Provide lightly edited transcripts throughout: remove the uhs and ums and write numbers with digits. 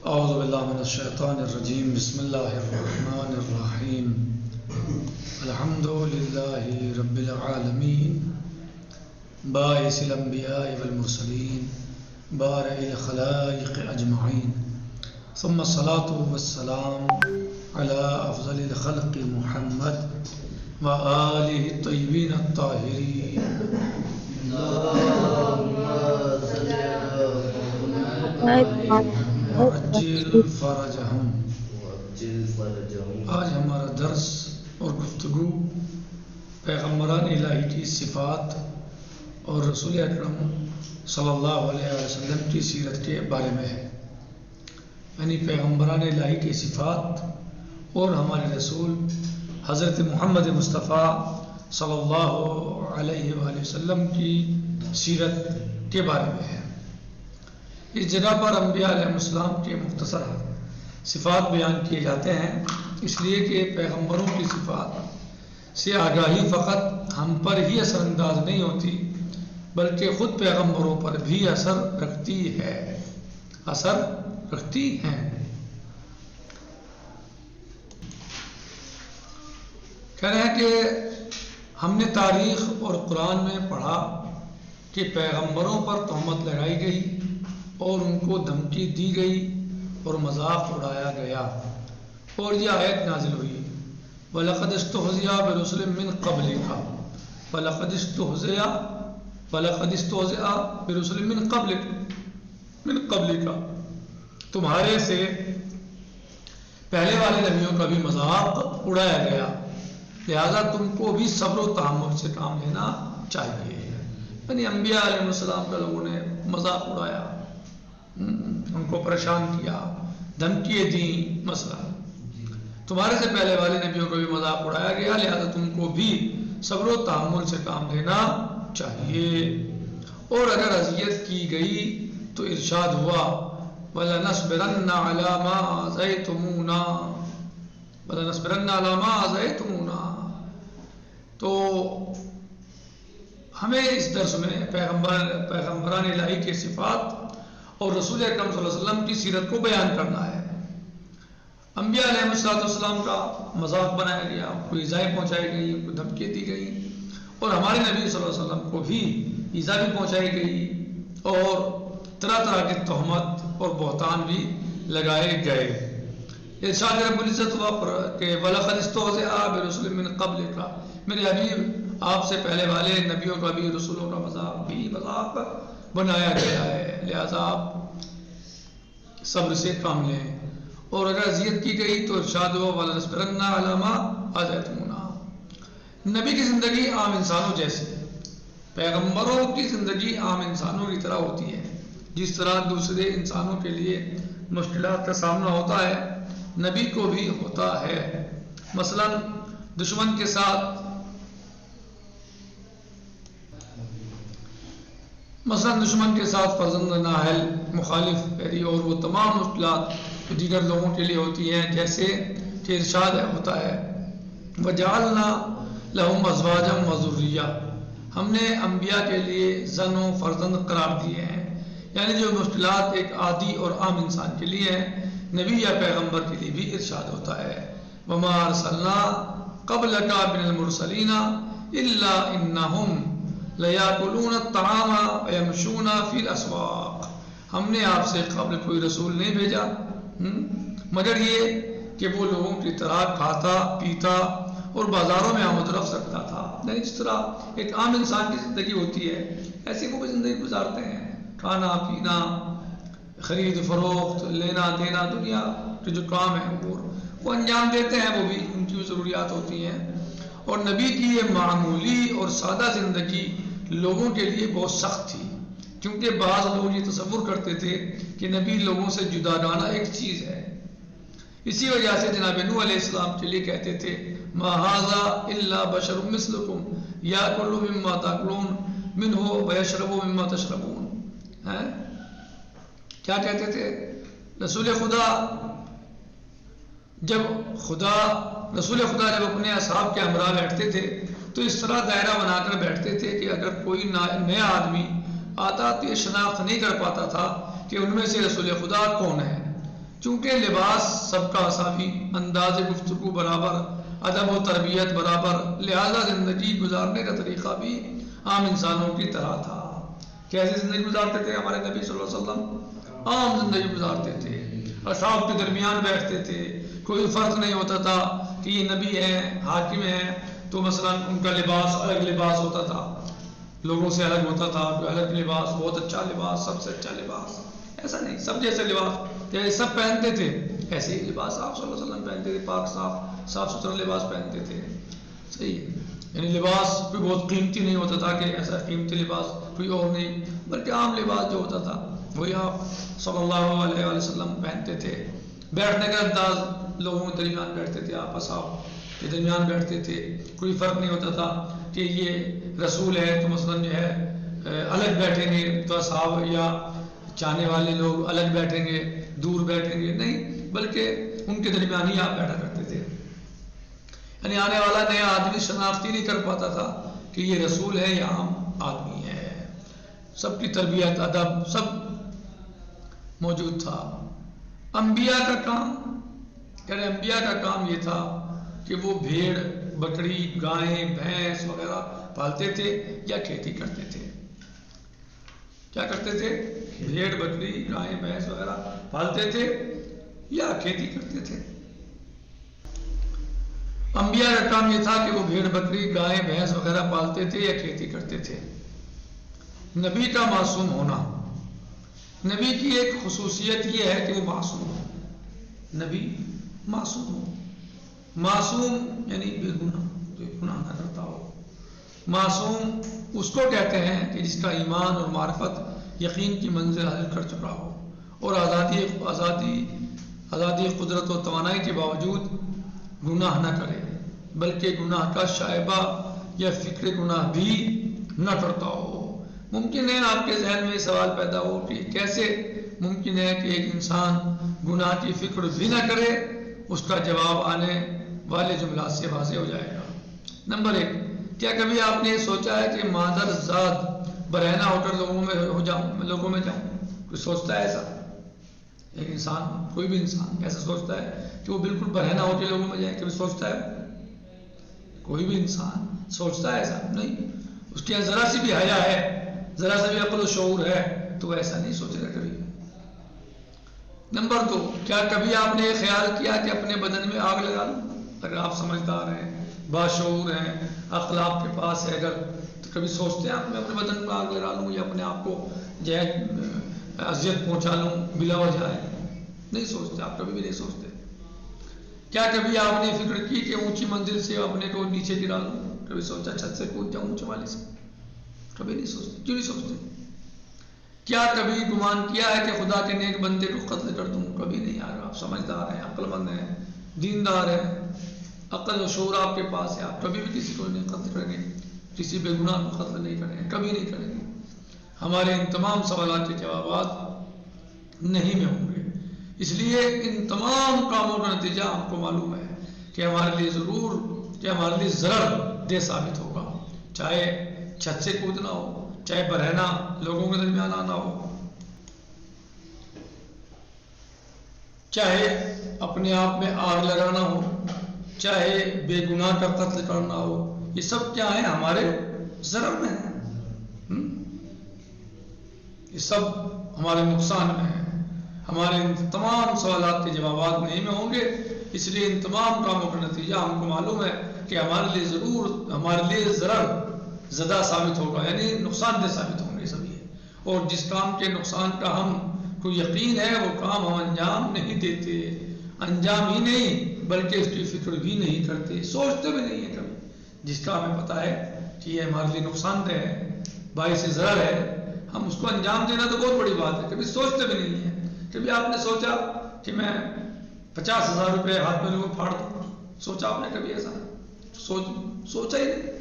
اعوذ باللہ من الشیطان الرجیم بسم اللہ الرحمن الرحیم الحمد للہ رب العالمین باعث الانبیاء والمرسلین بارئ الخلائق اجمعین ثم الصلاة والسلام علی افضل الخلق محمد وآلہ الطیبین الطاہرین عجل فرجہم۔ آج ہمارا درس اور گفتگو پیغمبران الہی کی صفات اور رسول اکرم صلی اللہ علیہ وسلم کی سیرت کے بارے میں ہے، یعنی پیغمبران الہی کی صفات اور ہمارے رسول حضرت محمد مصطفیٰ صلی اللہ علیہ وآلہ وسلم کی سیرت کے بارے میں ہے۔ اس جگہ پر انبیاء علیہ السلام کے مختصر صفات بیان کیے جاتے ہیں، اس لیے کہ پیغمبروں کی صفات سے آگاہی فقط ہم پر ہی اثر انداز نہیں ہوتی بلکہ خود پیغمبروں پر بھی اثر رکھتی ہے، اثر رکھتی ہیں۔ کہہ رہے ہیں کہ ہم نے تاریخ اور قرآن میں پڑھا کہ پیغمبروں پر تہمت لگائی گئی اور ان کو دھمکی دی گئی اور مذاق اڑایا گیا، اور یہ آیت نازل ہوئی وَلَقَدِ اسْتُهْزِئَ بِرُسُلٍ مِّن قَبْلِكَ وَلَقَدِ اسْتُهْزِئَ بِرُسُلٍ مِّن قَبْلِكَ، تمہارے سے پہلے والے نبیوں کا بھی مذاق اڑایا گیا، لہذا تم کو بھی صبر و تحمل سے کام لینا چاہیے۔ یعنی انبیاء علیہ السلام کے لوگوں نے مذاق اڑایا، ان کو پریشان کیا، دھمکیاں دیں، مثلا تمہارے سے پہلے والے نبیوں کو بھی مذاق اڑایا گیا، لہذا تم کو بھی صبر و تحمل سے کام لینا چاہیے۔ اور اگر اذیت کی گئی تو ارشاد ہوا وَلَنَصْبِرَنَّ عَلَىٰ مَا آذَيْتُمُونَا وَلَنَصْبِرَنَّ عَلَىٰ مَا آذَيْتُمُونَا۔ تو ہمیں اس درس میں پیغمبران الہی کے صفات اور رسول اکرم صلی اللہ علیہ وسلم کی سیرت کو بیان کرنا ہے۔ انبیاء علیہ السلام کا مذاق بنایا گیا، ان کو ایذائیں پہنچائی گئی، ان کو دھمکیاں دی گئی، اور ہمارے نبی صلی اللہ علیہ وسلم کو بھی ایذا بھی پہنچائی گئی اور طرح طرح کے تہمت اور بہتان بھی لگائے گئے۔ ارشاد رب العزت ہوا کہ وَلَقَدِ اسْتُهْزِئَ بِرُسُلٍ مِّن قَبْلِكَ، میرے حبیب آپ سے پہلے والے نبیوں کا بھی، رسولوں کا مذاق بنایا گیا ہے، لہذا آپ صبر سے کام لیں، اور اگر اذیت کی گئی تو ارشاد ہوا وَلَنَصْبِرَنَّ عَلَىٰ مَا آذَيْتُمُونَا۔ نبی کی زندگی عام انسانوں جیسی، پیغمبروں کی زندگی عام انسانوں کی طرح ہوتی ہے، جس طرح دوسرے انسانوں کے لیے مشکلات کا سامنا ہوتا ہے نبی کو بھی ہوتا ہے۔ مثلا دشمن کے ساتھ فرزند نااہل مخالف پیری اور وہ تمام مشکلات جو دیگر لوگوں کے لیے ہوتی ہیں، جیسے کہ ارشاد ہوتا ہے وَجَعَلْنَا لَهُمْ أَزْوَاجًا وَذُرِّيَّةً، ہم نے انبیاء کے لیے زن و فرزند قرار دیے ہیں، یعنی جو مشکلات ایک عادی اور عام انسان کے لیے ہیں، نبی یا پیغمبر کے لیے بھی ارشاد ہوتا ہے وَمَا أَرْسَلْنَا قَبْلَكَ مِنَ الْمُرْسَلِينَ إِلَّا إِنَّهُمْ لَيَأْكُلُونَ الطَّعَامَ وَيَمْشُونَ فِي الْأَسْوَاقِ، ہم نے آپ سے قبل کوئی رسول نہیں بھیجا مگر یہ کہ وہ لوگوں کی طرح کھاتا پیتا اور بازاروں میں آمد رفت رکھتا تھا، یعنی جس طرح ایک عام انسان کی زندگی ہوتی ہے ایسی وہ بھی زندگی گزارتے ہیں، کھانا پینا، خرید فروخت، لینا دینا، دنیا کے جو کام ہیں وہ انجام دیتے ہیں، وہ بھی ان کی ضروریات ہوتی ہیں۔ اور نبی کی یہ معمولی اور سادہ زندگی لوگوں کے لیے بہت سخت تھی، کیونکہ بعض لوگ یہ تصور کرتے تھے کہ نبی لوگوں سے جداگانہ ایک چیز ہے، اسی وجہ سے جناب نوح علیہ السلام کے لیے کہتے تھے ما ھذا الا بشر مثلکم یاکل مما تاکلون منہ ویشرب مما تشربون۔ کیا کہتے تھے؟ رسول خدا جب اپنے اصحاب کے ہمراہ بیٹھتے تھے تو اس طرح دائرہ بنا کر بیٹھتے تھے کہ اگر کوئی نیا آدمی آتا تو یہ شناخت نہیں کر پاتا تھا کہ ان میں سے رسول خدا کون ہے، چونکہ لباس سب کا مساوی، انداز گفتگو برابر، ادب و تربیت برابر، لہذا زندگی گزارنے کا طریقہ بھی عام انسانوں کی طرح تھا۔ کیسے زندگی گزارتے تھے ہمارے نبی صلی اللہ علیہ وسلم؟ عام زندگی گزارتے تھے، اصحاب کے درمیان بیٹھتے تھے، کوئی فرق نہیں ہوتا تھا کہ یہ نبی ہیں، حاکم ہیں، تو مثلا ان کا لباس الگ لباس ہوتا تھا، لوگوں سے الگ ہوتا تھا، کوئی الگ لباس، بہت اچھا لباس، سب سے اچھا لباس، ایسا نہیں، سب جیسے لباس جیسے سب پہنتے تھے ایسے ہی لباس آپ صلی اللہ علیہ وسلم پہنتے تھے، پاک صاف ستھرا لباس پہنتے تھے، صحیح ہے۔ یعنی لباس کوئی بہت قیمتی نہیں ہوتا تھا کہ ایسا قیمتی لباس کوئی اور نہیں، بلکہ عام لباس جو ہوتا تھا وہی آپ صلی اللہ علیہ وسلم پہنتے تھے۔ بیٹھنے کا انداز، لوگوں کے درمیان بیٹھتے تھے، آپ اصحاب کے درمیان بیٹھتے تھے، کوئی فرق نہیں ہوتا تھا کہ یہ رسول ہے تو مثلا جو ہے الگ بیٹھیں گے تو اصحاب یا چاہنے والے لوگ الگ بیٹھیں گے، دور بیٹھیں گے، نہیں، بلکہ ان کے درمیان ہی آپ بیٹھا کرتے تھے۔ یعنی آنے والا نیا آدمی شناختی نہیں کر پاتا تھا کہ یہ رسول ہے یا عام آدمی ہے، سب کی تربیت، ادب سب موجود تھا۔ انبیاء کا کام، یعنی انبیاء کا کام یہ تھا کہ وہ بھیڑ، بکری، گائیں، بھینس وغیرہ پالتے تھے یا کھیتی کرتے تھے۔ کیا کرتے تھے؟ بھیڑ، بکری، گائیں، بھینس وغیرہ پالتے تھے یا کھیتی کرتے تھے۔ انبیاء کا کام یہ تھا کہ وہ بھیڑ، بکری، گائیں، بھینس وغیرہ پالتے تھے یا کھیتی کرتے تھے۔ نبی کا معصوم ہونا، نبی کی ایک خصوصیت یہ ہے کہ وہ معصوم ہو، نبی معصوم ہو۔ معصوم یعنی بے گناہ، جو گناہ نہ کرتا ہو۔ معصوم اس کو کہتے ہیں کہ جس کا ایمان اور معرفت یقین کی منزل حاصل کر چکا ہو اور آزادی قدرت و توانائی کے باوجود گناہ نہ کرے، بلکہ گناہ کا شائبہ یا فکر گناہ بھی نہ کرتا ہو۔ ممکن ہے آپ کے ذہن میں سوال پیدا ہو کہ کیسے ممکن ہے کہ ایک انسان گناہ کی فکر بھی نہ کرے؟ اس کا جواب آنے والے جملات سے واضح ہو جائے گا۔ نمبر 1، کیا کبھی آپ نے یہ سوچا ہے کہ مادر ذات برہنہ ہو کر لوگوں میں جاؤں؟ کوئی سوچتا ہے ایسا؟ ایک انسان، کوئی بھی انسان ایسا سوچتا ہے کہ وہ بالکل برہنہ ہو کے لوگوں میں جائے؟ کبھی سوچتا ہے؟ کوئی بھی انسان سوچتا ہے ایسا؟ نہیں۔ اس کے ذرا سی بھی حیا ہے، ذرا سا بھی عقل و شعور ہے تو وہ ایسا نہیں سوچے گا کبھی۔ نمبر 2، کیا کبھی آپ نے یہ خیال کیا کہ اپنے بدن میں آگ لگا لوں؟ اگر آپ سمجھدار ہیں، باشعور ہیں، عقل آپ کے پاس ہے اگر، تو کبھی سوچتے ہیں آپ میں اپنے بدن میں آگ لگا لوں یا اپنے آپ کو جو ہے اذیت پہنچا لوں بلا وجہ؟ نہیں سوچتے، آپ کبھی بھی نہیں سوچتے۔ کیا کبھی آپ نے فکر کی کہ اونچی منزل سے اپنے کو نیچے گرا لوں؟ کبھی سوچا چھت سے کود جاؤں اونچے والے سے؟ کبھی نہیں سوچتے۔ کیوں نہیں سوچتے؟ کیا کبھی گمان کیا ہے کہ خدا کے نیک بندے کو قتل کر دوں؟ کبھی نہیں یار، آپ سمجھدار ہیں، عقل مند ہیں، دیندار ہیں، عقل و شعور آپ کے پاس ہے، آپ کبھی بھی کسی کو نہیں قتل کریں گے، کسی بے گناہ کو قتل نہیں کریں گے، کبھی نہیں کریں گے۔ ہمارے ان تمام سوالات کے جوابات نہیں میں ہوں گے، اس لیے ان تمام کاموں کا نتیجہ ہم کو معلوم ہے کہ ہمارے لیے ضرر دہ ثابت ہوگا، چاہے چھت سے کودنا ہو، چاہے برہنہ لوگوں کے درمیان آنا ہو، چاہے اپنے آپ میں آگ لگانا ہو، چاہے بے گناہ کا قتل کرنا ہو، یہ سب کیا ہے؟ ہمارے ضرر میں ہے، یہ سب ہمارے نقصان میں ہے۔ ہمارے ان تمام سوالات کے جوابات نہیں میں ہوں گے، اس لیے ان تمام کاموں کا نتیجہ ہم کو معلوم ہے کہ ہمارے لیے ضرر زدہ ثابت ہوگا، یعنی نقصان دہ ثابت ہوں گے سب یہ۔ اور جس کام کے نقصان کا ہم کو یقین ہے وہ کام ہم انجام نہیں دیتے، انجام ہی نہیں بلکہ اس کی فکر بھی نہیں کرتے، سوچتے بھی نہیں ہیں کبھی۔ جس کا ہمیں پتا ہے کہ یہ ہمارے لیے نقصان دہ ہے، باعث ضرر ہے، ہم اس کو انجام دینا تو بہت بڑی بات ہے، کبھی سوچتے بھی نہیں ہیں۔ کبھی آپ نے سوچا کہ میں 50,000 روپے ہاتھ میں لوں پھاڑ دوں؟ سوچا آپ نے کبھی ایسا؟ سوچا ہی نہیں۔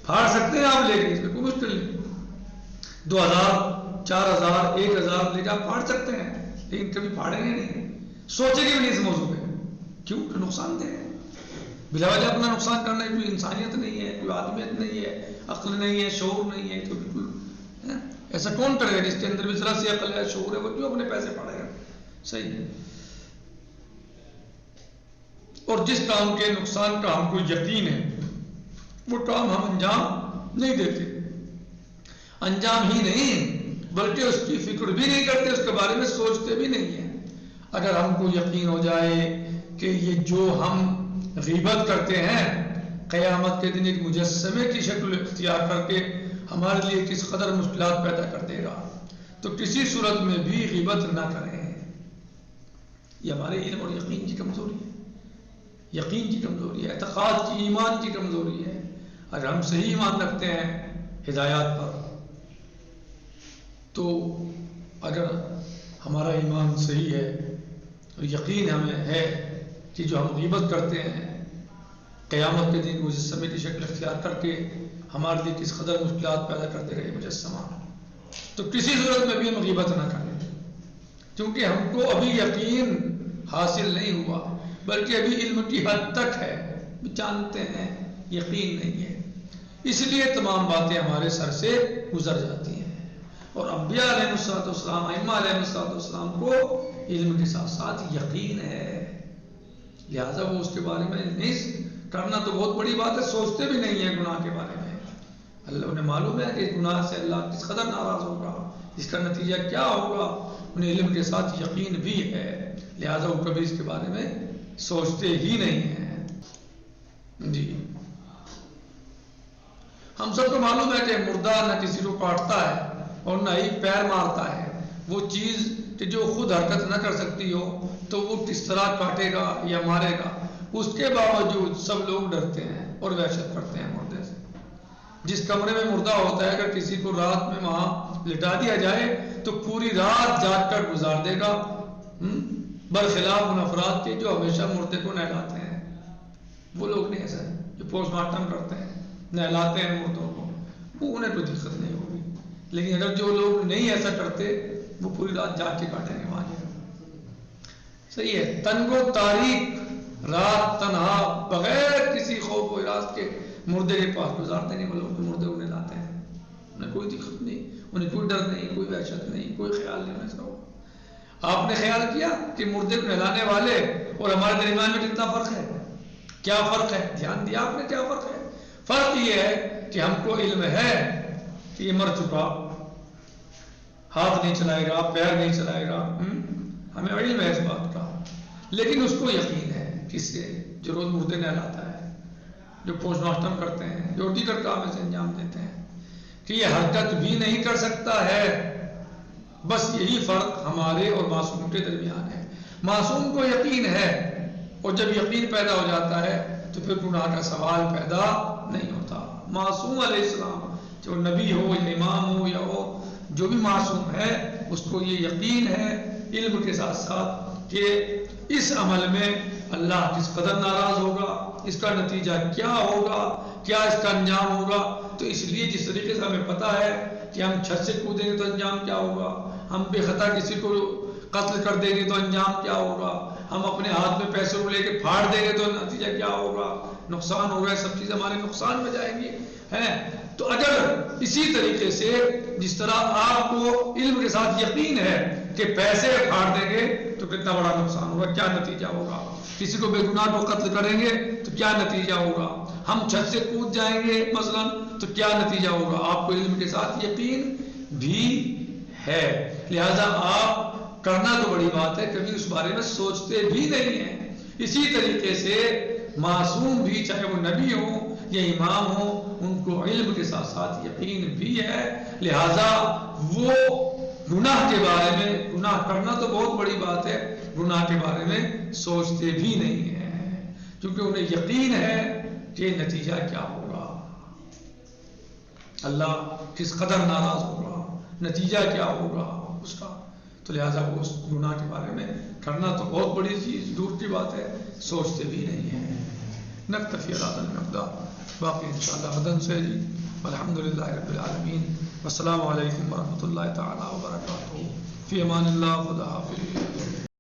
پھاڑ سکتے ہیں آپ، لے کے اس میں کوئی مشکل نہیں، 2,000 4,000 1,000 لے کے آپ پھاڑ سکتے ہیں، لیکن کبھی پھاڑیں گے نہیں، سوچیں گے بھی نہیں اس موضوع پہ۔ کیوں؟ کہ نقصان دہ ہے، بلا وجہ اپنا نقصان کرنا، کوئی انسانیت نہیں ہے، کوئی آدمیت نہیں ہے، عقل نہیں ہے، شعور نہیں ہے، تو بالکل ایسا کون کرے گا؟ جس کے اندر بھی ذرا سی عقل ہے، شعور ہے، وہ کیوں اپنے پیسے پڑے گا؟ صحیح ہے۔ اور جس کام کے نقصان کا ہم کو یقین ہے وہ کام ہم انجام نہیں دیتے، انجام ہی نہیں بلکہ اس کی فکر بھی نہیں کرتے، اس کے بارے میں سوچتے بھی نہیں ہیں۔ اگر ہم کو یقین ہو جائے کہ یہ جو ہم غیبت کرتے ہیں قیامت کے دن ایک مجسمے کی شکل اختیار کر کے ہمارے لیے کس قدر مشکلات پیدا کر دے گا، تو کسی صورت میں بھی غیبت نہ کریں۔ یہ ہمارے علم اور یقین کی کمزوری ہے، یقین کی کمزوری ہے، اعتقاد کی، ایمان کی کمزوری ہے۔ اگر ہم صحیح ایمان رکھتے ہیں ہدایات پر، تو اگر ہمارا ایمان صحیح ہے اور یقین ہمیں ہے کہ جو ہم غیبت کرتے ہیں قیامت کے دن مجسمے کی شکل اختیار کر کے ہمارے لیے کس قدر مشکلات پیدا کرتے رہے مجسمہ، تو کسی صورت میں بھی ہم غیبت نہ کریں، کیونکہ ہم کو ابھی یقین حاصل نہیں ہوا بلکہ ابھی علم کی حد تک ہے، جانتے ہیں یقین نہیں ہے، اس لیے تمام باتیں ہمارے سر سے گزر جاتی ہیں۔ اور انبیاء علیہ السلام، ائمہ علیہ السلام کو علم کے ساتھ ساتھ یقین ہے، لہذا وہ اس کے بارے میں نہیں کرنا تو بہت بڑی بات ہے، سوچتے بھی نہیں ہیں گناہ کے بارے میں۔ اللہ انہیں معلوم ہے کہ گناہ سے اللہ کس قدر ناراض ہوگا، اس کا نتیجہ کیا ہوگا، انہیں علم کے ساتھ یقین بھی ہے، لہذا وہ کبھی اس کے بارے میں سوچتے ہی نہیں ہیں۔ جی ہم سب کو معلوم ہے کہ مردہ نہ کسی کو کاٹتا ہے اور نہ ہی پیر مارتا ہے، وہ چیز کہ جو خود حرکت نہ کر سکتی ہو تو وہ کس طرح کاٹے گا یا مارے گا، اس کے باوجود سب لوگ ڈرتے ہیں اور وحشت کرتے ہیں مردے سے۔ جس کمرے میں مردہ ہوتا ہے اگر کسی کو رات میں وہاں لٹا دیا جائے تو پوری رات جاگ کر گزار دے گا، برخلاف ان افراد کے جو ہمیشہ مردے کو نہلاتے ہیں۔ وہ لوگ نہیں ایسا جو پوسٹ مارٹم کرتے ہیں، نہلاتے ہیں مردوں کو، وہ انہیں کوئی دقت نہیں ہوگی، لیکن اگر جو لوگ نہیں ایسا کرتے وہ پوری رات جاگ کے کاٹیں گے وہاں جائے۔ صحیح ہے، تنگ و تاریک رات تنہا بغیر کسی خوف و ہراس کے مردے کے پاس گزارتے نہیں، وہ لوگ مردے کو نہلاتے ہیں، انہیں کوئی دقت نہیں، انہیں کوئی ڈر نہیں، کوئی وحشت نہیں، کوئی خیال نہیں ہونے سے۔ آپ نے خیال کیا کہ مردے کو نہلانے والے اور ہمارے درمیان میں کتنا فرق ہے؟ کیا فرق ہے؟ دھیان دیا آپ نے کیا فرق ہے؟ فرق یہ ہے کہ ہم کو علم ہے کہ یہ مر چکا، ہاتھ نہیں چلائے گا، پیر نہیں چلائے گا، ہمیں علم ہے اس بات کا، لیکن اس کو یقین ہے کس سے؟ جو روز مردے نہلاتا ہے، جو پوسٹ مارٹم کرتے ہیں، جو دیگر کام سے انجام دیتے ہیں، کہ یہ حرکت بھی نہیں کر سکتا ہے۔ بس یہی فرق ہمارے اور معصوم کے درمیان ہے۔ معصوم کو یقین ہے، اور جب یقین پیدا ہو جاتا ہے تو پھر گناہ کا سوال پیدا نہیں ہوتا۔ معصوم علیہ السلام جو نبی ہو یا امام ہو یا ہو، جو بھی معصوم ہے اس کو یہ یقین ہے علم کے ساتھ ساتھ کہ اس عمل میں اللہ کس قدر ناراض ہوگا، اس کا نتیجہ کیا ہوگا، کیا اس کا انجام ہوگا۔ تو اس لیے جس طریقے سے ہمیں پتہ ہے کہ ہم چھت سے کودیں گے تو انجام کیا ہوگا، ہم بے خطا کسی کو قتل کر دیں گے تو انجام کیا ہوگا، ہم اپنے ہاتھ میں پیسے کو لے کے پھاڑ دیں گے تو نتیجہ کیا ہوگا، نقصان ہوگا، سب چیزیں ہمارے نقصان میں جائیں گی ہیں۔ تو اگر اسی طریقے سے جس طرح آپ کو علم کے ساتھ یقین ہے کہ پیسے پھاڑ دیں گے تو کتنا بڑا نقصان ہوگا، کیا نتیجہ ہوگا، کسی کو بے گناہ کو قتل کریں گے تو کیا نتیجہ ہوگا، ہم چھت سے کود جائیں گے مثلا تو کیا نتیجہ ہوگا، آپ کو علم کے ساتھ یقین بھی ہے، لہذا آپ کرنا تو بڑی بات ہے، کبھی اس بارے میں سوچتے بھی نہیں ہیں۔ اسی طریقے سے معصوم بھی، چاہے وہ نبی ہوں یا امام ہوں، ان کو علم کے ساتھ ساتھ یقین بھی ہے، لہذا وہ گناہ کے بارے میں، گناہ کرنا تو بہت بڑی بات ہے، گناہ کے بارے میں سوچتے بھی نہیں ہیں، کیونکہ انہیں یقین ہے کہ نتیجہ کیا ہوگا، اللہ کس قدر ناراض ہوگا، نتیجہ کیا ہوگا اس کا، تو لہٰذا وہ اس گناہ کے بارے میں کرنا تو بہت بڑی چیز، دور کی بات ہے، سوچتے بھی نہیں ہیں۔ نکتفی علی هذا المقدار، باقی انشاءاللہ غداً سے جی، الحمدللہ رب العالمین، والسلام علیکم ورحمۃ اللہ تعالی وبرکاتہ، فی امان اللہ، خدا حافظ۔